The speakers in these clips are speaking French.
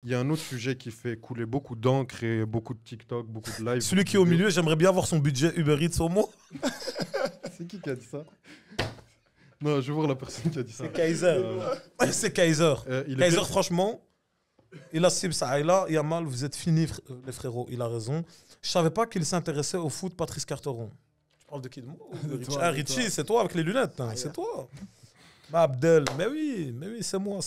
Il y a un autre sujet qui fait couler beaucoup d'encre et beaucoup de TikTok, beaucoup de live. Celui qui est au milieu, j'aimerais bien avoir son budget Uber Eats au moins. C'est qui a dit ça? Non, je veux voir la personne qui a dit ça. C'est Kaiser. C'est Kaiser. Kaiser, franchement, il a Sim Saïla, Yamal, vous êtes finis, les frérots. Il a raison. Je savais pas qu'il s'intéressait au foot, Patrice Carteron. Tu parles de qui, de moi? Richie, c'est toi avec les lunettes. Hein, c'est toi. Bah, Abdel, mais oui, c'est moi.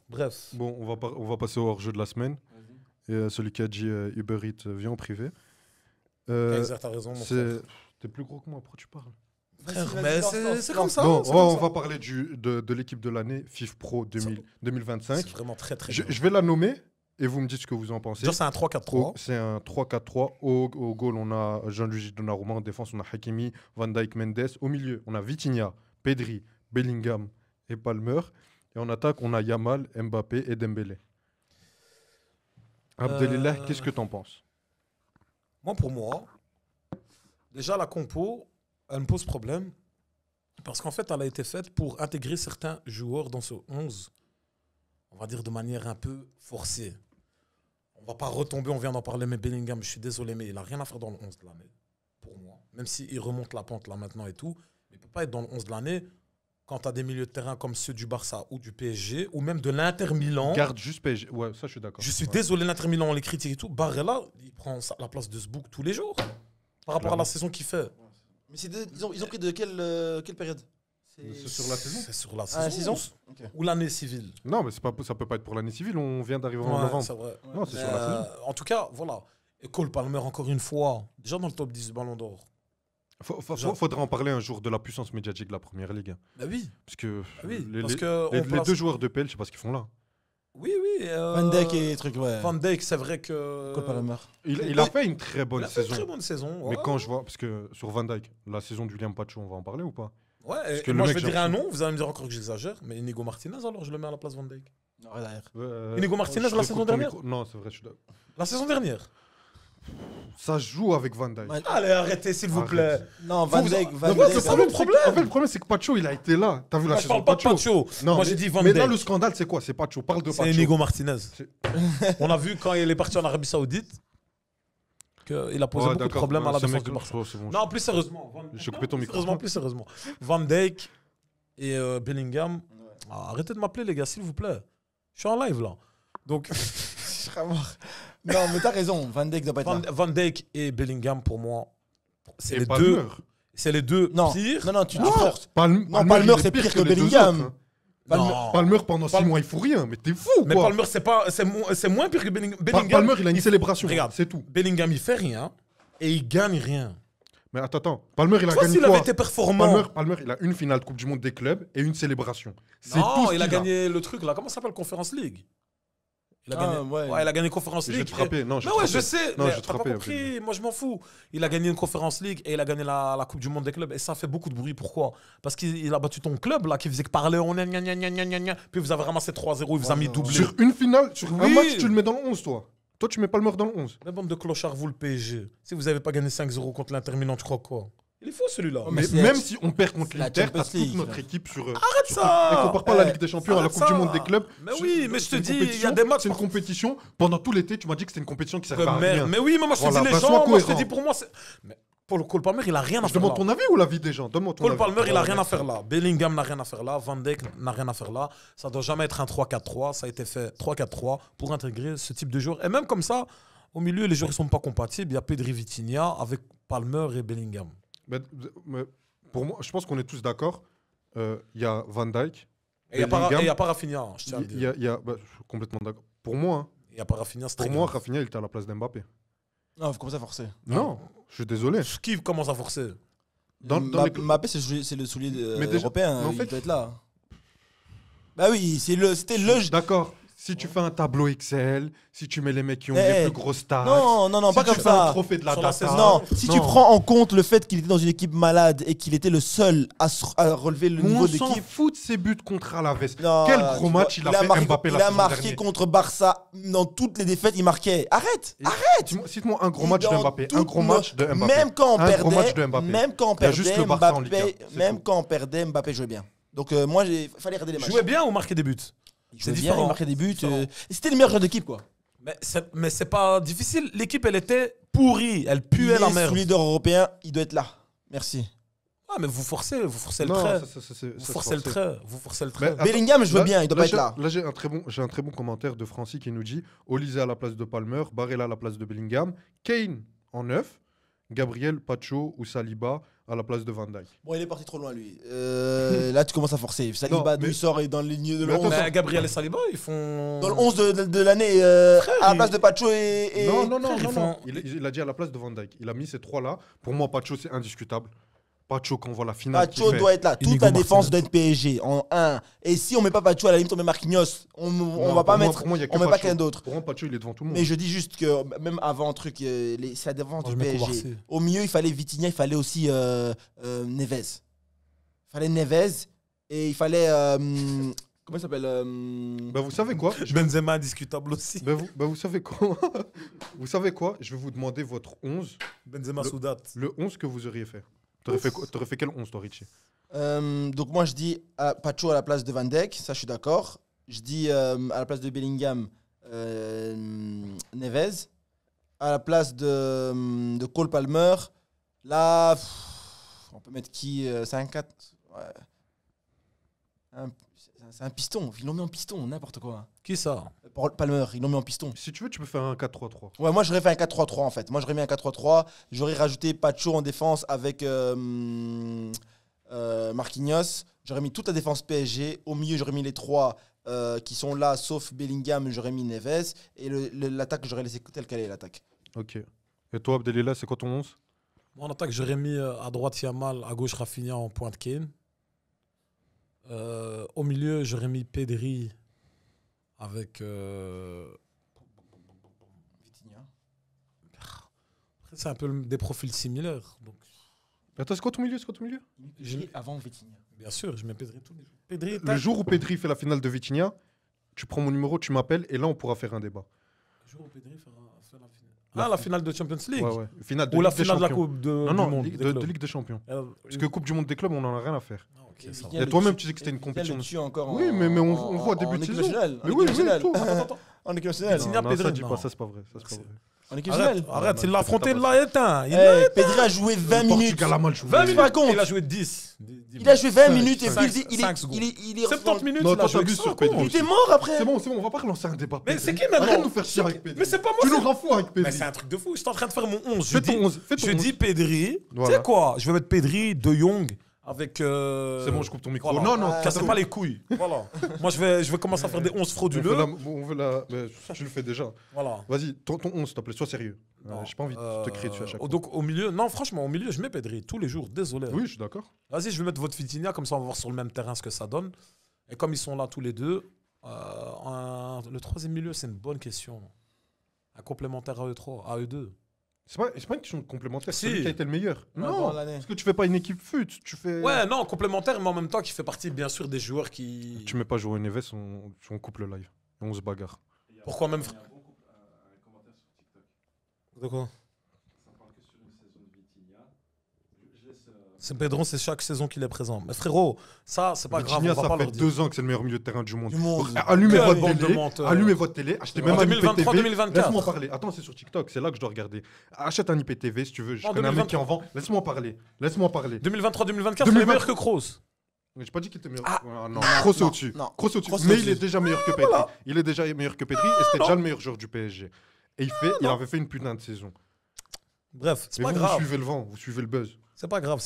Bref. Bon, on va passer au hors-jeu de la semaine. Et celui qui a dit Uber Eats vient en privé. Kaiser, t'as raison, mon frère. T'es plus gros que moi, pourquoi tu parles? Frère, mais c'est comme ça. Bon, on va parler de l'équipe de l'année, FIF Pro 2025. C'est vraiment très Je vais la nommer et vous me dites ce que vous en pensez. Genre, c'est un 3-4-3. C'est un 3-4-3. Au goal, on a Gianluigi Donnarumma. En défense, on a Hakimi, Van Dijk, Mendes. Au milieu, on a Vitinha, Pedri, Bellingham et Palmer. Et en attaque, on a Yamal, Mbappé et Dembélé. Abdelillah, qu'est-ce que t'en penses? Pour moi, déjà la compo, elle me pose problème. Parce qu'en fait, elle a été faite pour intégrer certains joueurs dans ce 11. On va dire de manière un peu forcée. On va pas retomber, on vient d'en parler, mais Bellingham, je suis désolé, mais il n'a rien à faire dans le 11 de l'année. Pour moi. Même s'il remonte la pente là maintenant et tout, il ne peut pas être dans le 11 de l'année quand tu as des milieux de terrain comme ceux du Barça ou du PSG, ou même de l'Inter Milan. Garde juste PSG. Ouais, ça, je suis d'accord. Je suis désolé, l'Inter Milan, on les critique et tout. Barella, il prend la place de Zbouk tous les jours. Par rapport à la saison qu'il fait. Mais ils ont pris de quelle période? C'est sur la saison. C'est sur la saison okay. Ou l'année civile. Non, mais ça peut pas être pour l'année civile. On vient d'arriver en novembre. C'est vrai. Non, c'est sur la saison. En tout cas, voilà. Et Cole Palmer, encore une fois, déjà dans le top 10 du Ballon d'Or. Faudra en parler un jour de la puissance médiatique de la Première Ligue. Bah oui. Parce que, les deux joueurs de PL, je sais pas ce qu'ils font là. Oui. Van Dijk et trucs, ouais. Van Dijk, c'est vrai que. Cole Palmer. Il a fait une très bonne saison. Une très bonne saison. Mais quand je vois, parce que sur Van Dijk, la saison du Liam Pacho, on va en parler ou pas? Ouais, et moi je vais dire un nom, vous allez me dire encore que j'exagère, mais Inigo Martinez, alors je le mets à la place Van Dijk. Non, derrière. Inigo Martinez la saison dernière? Non, c'est vrai, je suis d'accord. La saison dernière? Ça joue avec Van Dijk. Allez, arrêtez s'il vous plaît. Non, Van Dijk. C'est pas le problème. En fait, le problème, c'est que Pacho, il a été là. T'as vu la saison de Pacho? Non, moi j'ai dit Van Dijk. Mais là, le scandale, c'est quoi? C'est Pacho. Parle de Pacho. C'est Inigo Martinez. On a vu quand il est parti en Arabie Saoudite qu'il a posé beaucoup de problèmes à la défense du Barça. Non, plus sérieusement. J'ai coupé ton micro. Plus sérieusement. Van Dijk et Bellingham. Arrêtez de m'appeler, les gars, s'il vous plaît. Je suis en live là. Donc. Non, mais t'as raison. Van Dijk doit pas être là. Van Dijk et Bellingham, pour moi, c'est les Palmer. deux. C'est les deux pires. Non, tu forces. Palmer, c'est pire que Bellingham. Palmer, pendant 6 mois, il fout rien. Mais t'es fou, quoi. Mais Palmer, c'est moins pire que Bellingham. Palmer, il a une célébration. Regarde, c'est tout. Bellingham, il fait rien et il gagne rien. Mais attends. Palmer, il a gagné s'il quoi? avait été performant. Palmer, il a une finale de Coupe du Monde des clubs et une célébration. Non, il a gagné le truc là. Comment ça s'appelle, Conference League? Il a gagné, il a gagné Conference League. Je vais te frapper. Non, je sais. Non, mais je vais te t'as pas frapper. compris. Moi, je m'en fous. Il a gagné une Conference League et il a gagné la Coupe du Monde des clubs. Et ça fait beaucoup de bruit. Pourquoi? Parce qu'il a battu ton club là, qui faisait que parler. Puis vous avez ramassé 3-0. Il vous a mis doublé. Sur une finale, sur un match, tu le mets dans le 11, toi. Toi, tu mets Palmer dans le 11. Mais bande de clochards, vous, le PSG. Si vous n'avez pas gagné 5-0 contre l'Inter Milan, tu crois quoi? Il est fou celui-là. Mais même si on perd contre l'Inter, t'as toute notre équipe sur. Arrête ça! Et compare pas la Ligue des Champions à la Coupe du Monde des clubs. Mais oui, mais je te dis, il y a des matchs. C'est une compétition. Pendant tout l'été, tu m'as dit que c'était une compétition qui servait à rien. Mais oui, moi je te dis les gens. Moi je te dis pour moi. Mais pour Cole Palmer, il a rien à faire là. Je demande ton avis ou l'avis des gens? Donne-moi ton avis. Cole Palmer, il a rien à faire là. Bellingham n'a rien à faire là. Van Dijk n'a rien à faire là. Ça doit jamais être un 3-4-3. Ça a été fait 3-4-3 pour intégrer ce type de joueur. Et même comme ça, au milieu, les joueurs ne sont pas compatibles. Il y a Pedri, Vitinha avec Palmer et Bellingham. Mais pour moi, je pense qu'on est tous d'accord. Il y a Van Dijk. Et il n'y a pas Rafinha, je tiens à le dire. Je suis complètement d'accord. Pour moi, il n'y a pas Rafinha. Pour moi, Rafinha, il était à la place d'Mbappé. Non, vous commencez à forcer. Non, je suis désolé. Qui commence à forcer? Mbappé, c'est le soulier européen. Il doit être là. Bah oui, c'était le. D'accord. Si tu fais un tableau Excel, si tu mets les mecs qui ont les plus grosses stats, non, si pas comme tu ça. fais un trophée de la data, non, si tu prends en compte le fait qu'il était dans une équipe malade et qu'il était le seul à relever le niveau d'équipe. On s'en fout de ses buts contre Alaves. Quel gros match il a fait Mbappé la saison dernière. Il a marqué contre Barça dans toutes les défaites, il marquait. Arrête. Cite-moi un gros match de Mbappé. Un gros match de Mbappé. Même quand on perdait, Mbappé jouait bien. Donc moi, il fallait regarder les matchs. Jouait bien ou marquait des buts? C'est différent. Il marquait des buts. C'était le meilleur joueur d'équipe, quoi. Mais c'est pas difficile. L'équipe, elle était pourrie. Elle puait la merde. Le leader européen, il doit être là. Merci. Ah, mais vous forcez le trait. Vous forcez le trait. Bellingham, je veux bien, il doit pas être là. Là, j'ai un très bon commentaire de Francis qui nous dit Olise à la place de Palmer, Barella à la place de Bellingham, Kane en 9, Gabriel, Pacho ou Saliba à la place de Van Dijk. Bon, il est parti trop loin, lui. Là, tu commences à forcer. Saliba, d'où il sort et dans les lignes de l'11. Mais Gabriel et Saliba, ils font. Dans le 11 de l'année, à la place de Pacho et. Non. Il a dit à la place de Van Dijk. Il a mis ces trois-là. Pour moi, Pacho, c'est indiscutable. Pacho, quand on voit la finale. Pacho doit être là. Toute la défense doit être PSG en 1. Et si on met pas Pacho, à la limite, on met Marquinhos. On va pas mettre. On met pas quelqu'un d'autre. Pour moi, Pacho, il est devant tout le monde. Mais je dis juste que même avant, c'est la défense du PSG. Au milieu, il fallait Vitinha, il fallait aussi Neves. Il fallait Neves et il fallait. Comment il s'appelle vous savez quoi Benzema indiscutable aussi. Vous savez quoi Vous savez quoi Je vais vous demander votre 11. Benzema Soudat. Le 11 que vous auriez fait. T'aurais fait quel 11, toi, Richie? Donc moi, je dis Pacho à la place de Van Dijk. Ça, je suis d'accord. Je dis à la place de Bellingham, Neves. À la place de Cole Palmer, là, on peut mettre qui? C'est un 4. Ouais. C'est un piston. Ils l'ont mis en piston, n'importe quoi. Qui ça? Palmer, ils l'ont mis en piston. Si tu veux, tu peux faire un 4-3-3. Ouais, moi j'aurais fait un 4-3-3 en fait. Moi j'aurais mis un 4-3-3. J'aurais rajouté Pacho en défense avec Marquinhos. J'aurais mis toute la défense PSG. Au milieu, j'aurais mis les trois qui sont là, sauf Bellingham. J'aurais mis Neves. Et l'attaque, j'aurais laissé telle qu'elle est, l'attaque. Ok. Et toi, Abdelila, c'est quoi ton 11? Moi, en attaque, j'aurais mis à droite Yamal, à gauche Rafinha, en pointe Kane. Au milieu, j'aurais mis Pedri avec Vitinha. Après, c'est un peu des profils similaires. Donc... Attends, c'est quoi ton milieu? Pedri avant Vitinha. Bien sûr, je mets Pedri tous les jours. Pedri, le jour où Pedri fait la finale de Vitinha, tu prends mon numéro, tu m'appelles et là on pourra faire un débat. Le jour où Pedri fait la finale. La finale de Champions League. Ouais. Finale de ou Ligue la finale de la Coupe du Monde. De Ligue des Champions. Parce que Coupe du Monde des clubs, on n'en a rien à faire. Okay, et toi-même, tu dis que c'était une compétition. Oui, mais on voit début de saison. Mais oui, tout. En équipe nationale. Ça dit pas, ça c'est pas vrai. En équipe nationale. Arrête, il l'a affronté, il l'a éteint. Pedri a joué 20 minutes. Portugal a mal joué. 20 minutes, il a joué 10. Il a joué 20 minutes et puis il est 70 minutes, non, il a joué sur Pedri. Il était mort après. C'est bon, on va pas relancer un débat. Mais c'est qui maintenant? Arrête de nous faire chier avec Pedri. Mais c'est pas moi. Tu nous rends fou avec Pedri. Mais c'est un truc de fou. Je suis en train de faire mon 11. Je dis Pedri. Tu sais quoi? Je vais mettre Pedri, De Jong. Avec. C'est bon, je coupe ton micro. Voilà. Non, cassez pas les couilles. Voilà. Moi, je vais commencer à faire des 11 frauduleux. Mais tu le fais déjà. Voilà. Vas-y, ton 11, s'il te plaît, sois sérieux. J'ai pas envie de te crier dessus à chaque fois. Donc, au milieu, non, franchement, au milieu, je mets Pedri tous les jours. Désolé. Oui, je suis d'accord. Vas-y, je vais mettre votre Vitinha, comme ça, on va voir sur le même terrain ce que ça donne. Et comme ils sont là tous les deux, le troisième milieu, c'est une bonne question. Un complémentaire à eux2. C'est pas une question de complémentaire, c'est Si. celui qui a été le meilleur. Ouais, Non, parce que tu fais pas une équipe fut, tu fais... Ouais, non, complémentaire, mais en même temps, qui fait partie, bien sûr, des joueurs qui... Tu mets pas jouer Neves, on coupe le live. Et on se bagarre. Pourquoi même... Il y a un commentaire sur TikTok. De quoi? Ça parle que sur une saison de Vitinha. Je laisse... C'est Pedro, c'est chaque saison qu'il est présent. Mais frérot, ça, c'est pas Vitinha, grave, on va pas ça leur fait dire. 2 ans que c'est le meilleur milieu de terrain du monde. Du Donc, allumez votre télé, achetez même un 2023, IPTV. 2024. Laisse-moi parler. Attends, c'est sur TikTok, c'est là que je dois regarder. Achète un IPTV si tu veux. Je connais un mec qui en vend. Laisse-moi parler. 2023, 2024, il est meilleur que Kroos. Mais j'ai pas dit qu'il était meilleur. Ah. Non, Kroos est au-dessus. Kroos est au-dessus. Mais il est déjà meilleur que Pedri. Il est déjà meilleur que Pedri et c'était déjà le meilleur joueur du PSG. Et il avait fait une putain de saison. Bref, c'est Mais pas vous grave. suivez le vent, vous suivez le buzz. C'est pas grave.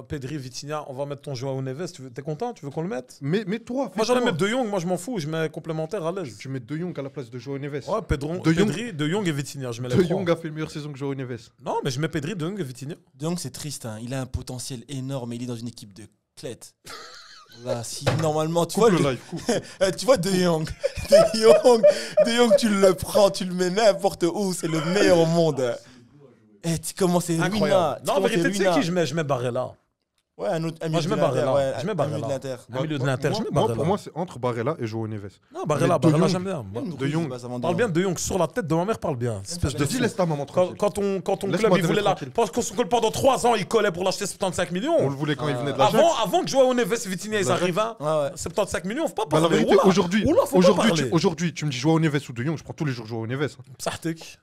Pedri, Vitinha, on va mettre ton Joao Neves. T'es content? Tu veux qu'on le mette? Mais toi, Moi, j'allais mettre De Jong. Moi, je m'en fous. Je mets complémentaire à l'aise. Tu mets De Jong à la place de Joao Neves. Ouais, Pedri, De Jong et Vitinha. Je mets les De trois. Jong a fait une meilleure saison que Joao Neves. Non, mais je mets Pedri, De Jong et Vitinha. Donc c'est triste, hein. Il a un potentiel énorme et il est dans une équipe de clètes. Là, si normalement tu Coupe vois le live, coupe. tu vois De Jong, De Jong, tu le prends, tu le mets n'importe où, c'est le meilleur au monde. Tu commences à Incroyable. Non, en vérité, tu sais qui je mets? Je mets Barella. Ouais, un Moi, milieu je de mets l'Inter. Barella. Ouais, Je mets un milieu Barella. de l'Inter. Un milieu de l'Inter, je mets Moi, Barella. pour moi, c'est entre Barella et Joao Neves. Non, Barella, Mais De Barella, Jong. j'aime bien. Même De Jong. Parle bien de De Jong sur la tête de ma mère, parle bien. Espèce Je de te dis, fou. laisse ta maman tranquille. Quand ton Laisse-moi club, il te voulait tranquille. parce que pendant 3 ans, il collait pour l'acheter 75 On millions. le voulait quand il venait de l'Ajax. Avant que Joao Neves et Vitinha, ils L'Ajax. arrivent, hein, Ouais. 75 millions, faut pas Bah, la parler. vérité, Oula. aujourd'hui, Oula, faut pas parler. aujourd'hui, tu me dis Joao Neves ou De Jong, je prends tous les jours Joao Neves. Psartek.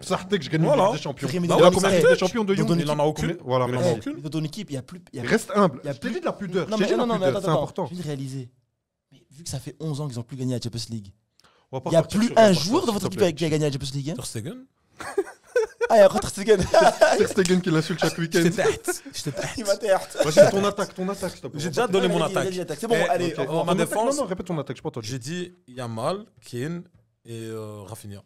Sartek, je gagne une Voilà. Ligue des Champions. Rémi Il a Lewis, combien de eh, Ligue des Champions De dans Jong ton Il en a aucune. Voilà, Il en a merci. aucune. Dans ton équipe, il y a plus. Reste humble. Il y a Je t'ai plus- dit de la pudeur. Non, Je t'ai mais dit de non, la non, mais pudeur, attends, c'est attends. important. Je viens de réaliser. Mais vu que ça fait 11 ans qu'ils n'ont plus gagné la Champions League, On va pas il n'y a partir plus sur un Barça, joueur dans s'il votre te équipe plaît. qui a gagné la Champions League. Hein. Ter Stegen. Ah, il y a encore Ter Stegen. Ter Stegen qui l'insulte chaque week-end. Il m'a terre. Vas-y, ton attaque, s'il te plaît. J'ai déjà donné mon attaque. C'est bon, Eh, allez. ok. on va- Ma défense. Non, répète ton attaque, je sais pas toi. J'ai dit Yamal, Keane et Rafinha.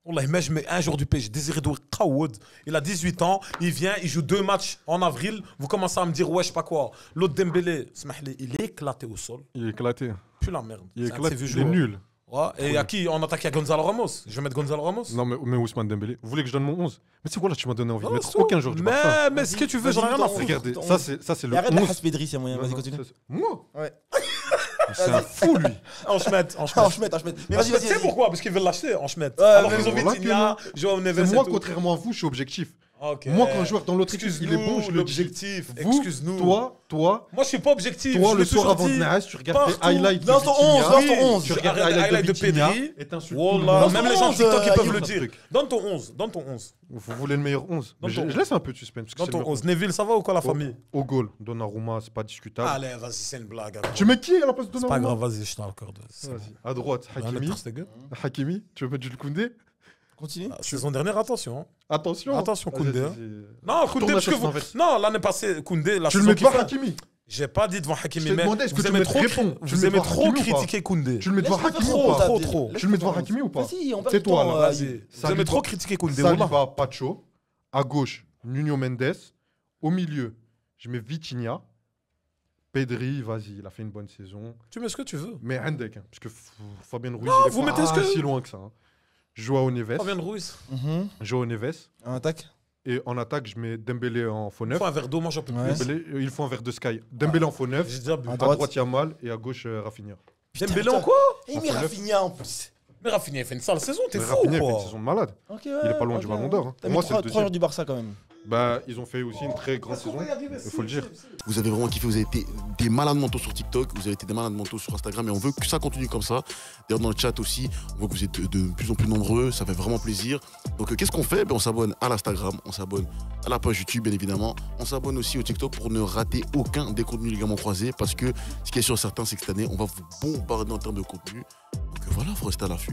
Wallah, mais je mets un joueur du PSG, Désiré Doué Kawoud. Il a 18 ans, il vient, il joue 2 matchs en avril. Vous commencez à me dire, ouais, je sais pas quoi. L'autre Dembélé, il est éclaté au sol. Il est éclaté. Plus la merde. Il est C'est un de ces éclaté. vieux Il est joueurs. nul. Ouais, et à qui on attaque à Gonzalo Ramos. Je vais mettre Gonzalo Ramos. Non, mais Ousmane Dembélé. Vous voulez que je donne mon 11? Mais c'est quoi là, tu m'as donné envie de Non, mettre c'est tout. aucun joueur du Barça. Mais ce que tu veux, j'en ai rien à foutre. Regardez, ton ça 11. c'est le Et arrête la 11. race Pedri, c'est moyen. Vas-y, Non, continue. Moi? Ouais. C'est un fou lui. En Schmitt, en Ah, Schmitt. en Schmitt. Mais vas-y, Tu vas-y. sais pourquoi? Parce qu'ils veulent l'acheter en Schmitt. Ouais, Alors mais qu'ils ont voilà Vitinha, que Joao Neves C'est et moi, tout. contrairement à vous, je suis objectif. Ok. Moi, quand un joueur dans l'autre équipe, il est bon, je le dis. l'objectif. Vous, Excuse-nous. toi, Moi, je suis pas objectif. toi, je le l'ai soir toujours avant de dit. Nice, tu regardes les Partout. highlights de Lance ton 11, Vitinha. lance ton 11. Tu regardes Arrête les les highlights de Vitinha Pedri. et t'insultes. Wallah, Lance même ton les gens 11, TikTok, ils peuvent Ayoub. le dire. Donne ton 11. Donne ton 11. Vous voulez le meilleur 11? Dans Mais ton je laisse un peu de suspense. parce que Donne c'est ton le meilleur 11. Neville, ça va ou quoi, la famille? Au goal, Donnarumma, c'est pas discutable. Allez, vas-y, c'est une blague. Tu mets qui à la place de C'est pas Donnarumma? grave, vas-y, je t'accorde. Vas-y. À droite, Hakimi. Hakimi, tu veux mettre Jules Koundé? Continue. Saison dernière, attention. Attention. Attention, Vas-y, Koundé, vas-y. Non, Koundé, Tourne parce que la tête vous. en fait. Non, l'année passée, Koundé, la Tu le saison mets qui devant fait. Hakimi? J'ai pas dit devant Hakimi, Je t'ai mais demandé, est-ce que vous tu aimez me trop, réponds Tu le vous mets aimez devant trop Hakimi ou pas critiquer Koundé. Tu le mets devant Laisse-le Hakimi faire ou trop, pas trop. Tu le mets devant Hakimi ou pas? Vas-y, on passe C'est le toi, temps, là. Vas-y. Vous Saliba- aimez trop critiquer Koundé. Wallah. Saliba, Pacho. À gauche, Nuno Mendes. Au milieu, je mets Vitinha. Pedri, vas-y, il a fait une bonne saison. Tu mets ce que tu veux. Mais Hendek, hein, parce que Fabien Ruiz, Non, il est vous pas mettez ce que- si loin que ça. hein. Joao Neves. Fabien Ruiz. Joao Neves. En attaque. Et en attaque, je mets Dembélé en faux Il neuf. faut un verre d'eau, moi j'en peux Ouais. plus. Dembélé, il faut un verre de Sky. Dembélé en faux neuf. J'ai déjà bu. À À droite. droite, Yamal. Et à gauche, Rafinha. Dembélé en quoi? Et il met Rafinha en plus. Mais Rafinha, il fait une sale saison, t'es Mais fou Rafinha, ou il fait une quoi? saison de malade. Ok, Il est pas loin du Ballon d'Or. hein. T'as Pour mis moi, c'est le 3 deuxième. joueurs du Barça quand même. Bah, ils ont fait aussi une très grande saison. Il faut le dire. Vous avez vraiment kiffé, vous avez été des malades mentaux sur TikTok, vous avez été des malades mentaux sur Instagram et on veut que ça continue comme ça. D'ailleurs dans le chat aussi, on voit que vous êtes de plus en plus nombreux, ça fait vraiment plaisir. Donc qu'est-ce qu'on fait? On s'abonne à l'Instagram, on s'abonne à la page YouTube bien évidemment, on s'abonne aussi au TikTok pour ne rater aucun des contenus ligaments croisés parce que ce qui est sûr et certain c'est que cette année on va vous bombarder en termes de contenu. Donc voilà, faut rester à l'affût.